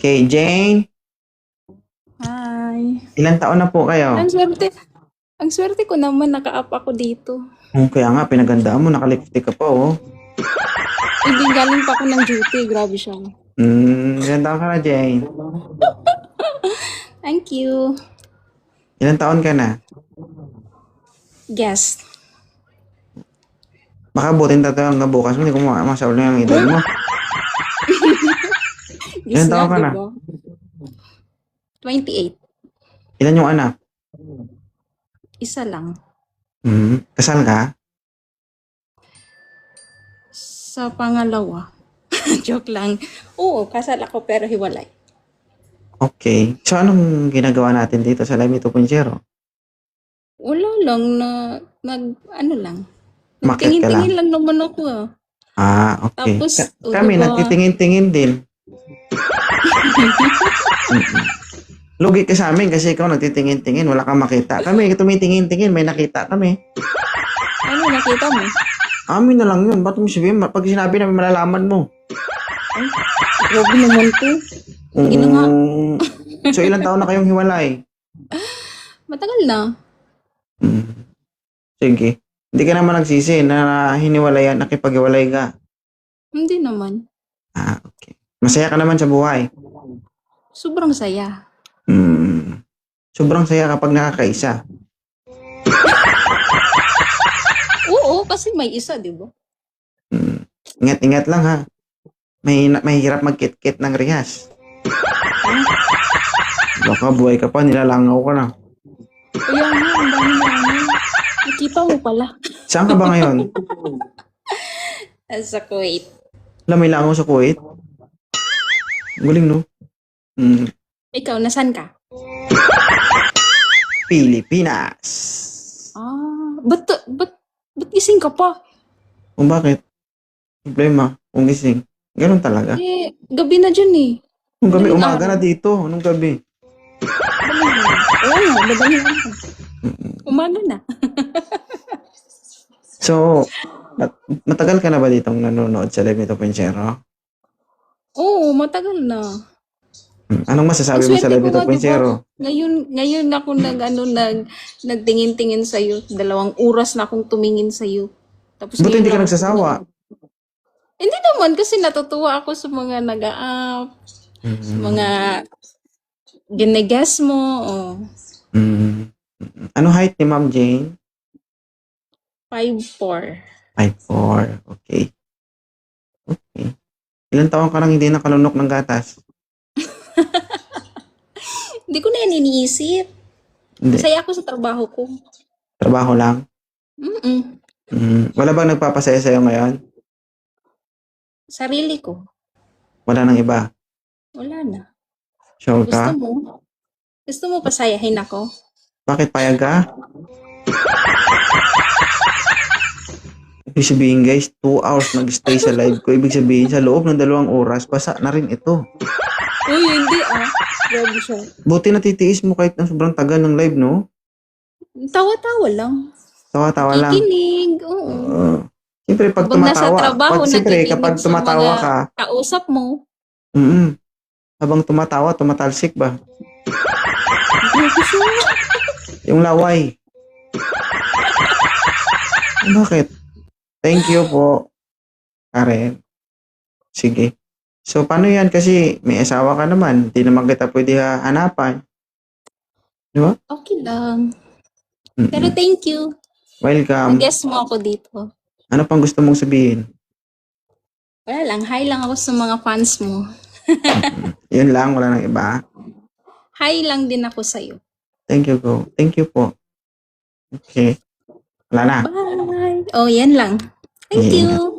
Okay, Jane, Hi. ilang taon na po kayo? Ang swerte. Ang swerte ko naman, naka-up ako dito. Kaya nga, pinagandaan mo, nakalipstick ka pa, oh. Hindi galing pa ako ng duty. Grabe siya. Ilang taon ka na, Jane? Thank you. Ilang taon ka na? Guess. Baka butin tayo hanggang bukas mo, hindi ko masauli yung edad mo. Ilan Guess taon ka na? diba? 28. Ilan yung anak? Isa lang. Kasal ka? Sa pangalawa. Joke lang. Oo, kasal ako pero hiwalay. Okay. So, anong ginagawa natin dito sa Live 2.0? Wala lang na, ano lang. Market ka Tingin-tingin lang naman ako Okay. Tapos, Kami, diba? nagtitingin-tingin din. Lugi ka sa amin kasi ikaw nagtitingin-tingin, wala kang makita. Kami, tumitingin-tingin, may nakita kami. Ano nakita mo? Amin na lang yun. Ba't mo sabihin? Pag sinabi namin, malalaman mo. Grabe naman to. Sige na nga. So, ilang taon na kayong hiwalay? Matagal na. Sige. Hindi ka naman nagsisi na hiniwalayan, nakipaghiwalay ka. Hindi naman. Okay. Masaya ka naman sa buhay. Sobrang saya. Sobrang saya kapag nakakaisa. Oo, kasi may isa, di ba? Ingat-ingat lang ha. Mahirap magkit-kit ng rihas. Baka buhay ka pa, nilalangaw ka na. Kaya nga, ang dami namin. Nakita mo pala. Saan ka ba ngayon? Sa Kuwait. Alam, may langaw sa Kuwait. Galing, no? Ikaw, nasan ka? Pilipinas. Ba't gising ka pa? Kung bakit? Problema, kung gising. Ganun talaga. Gabi na dyan eh. Nung gabi, Madaling umaga araw. na dito. Nung gabi. Oo, madaling araw. Umaga na. So, matagal ka na ba ditong nanonood sa Live 2.0? Oo, matagal na. Anong masasabi Ang mo sa swerte Live ko nga, 2.0? diba? Ngayon ako nagtingin-tingin sa'yo. 2 oras na akong tumingin sa'yo. Tapos Buti hindi ka ngayon lang nagsasawa. Hindi naman kasi natutuwa ako sa mga nag-a-up, sa mga ginagas mo. Ano height ni Ma'am Jane? 5'4". 5'4". Okay. Ilan taon ka lang hindi nakalunok ng gatas? Hindi ko na yan iniisip. Hindi. Masaya ako sa trabaho ko. Trabaho lang? Wala bang nagpapasaya sa'yo ngayon? Sarili ko. Wala nang iba? Wala na. Sure ka? Gusto mo pasayahin ako? Bakit payag ka? Ibig sabihin guys, 2 hours nag-stay sa live ko. Ibig sabihin sa loob ng 2 oras, basa na rin ito. Uy, hindi Grabe siya. Buti natitiis mo kahit na sobrang tagal ng live, no? Tawa-tawa lang. Tawa-tawa lang. Kikinig, oo. Siyempre, pag Habang nasa tumatawa, trabaho, kapag tumatawa ka, kausap mo. habang tumatawa, tumatalsik ba? Yung laway. Bakit? Thank you po, Karen. Sige. So, paano yan? Kasi may asawa ka naman. Hindi naman kita pwede hanapan. Di ba? Okay lang. Pero thank you. Welcome. Nag-guess mo ako dito. Ano pang gusto mong sabihin? Wala lang. Hi lang ako sa mga fans mo. Yun lang, wala nang iba. Hi lang din ako sa'yo. Thank you, go. Thank you po. Okay. Wala na. Bye! Oh, yan lang. Thank you.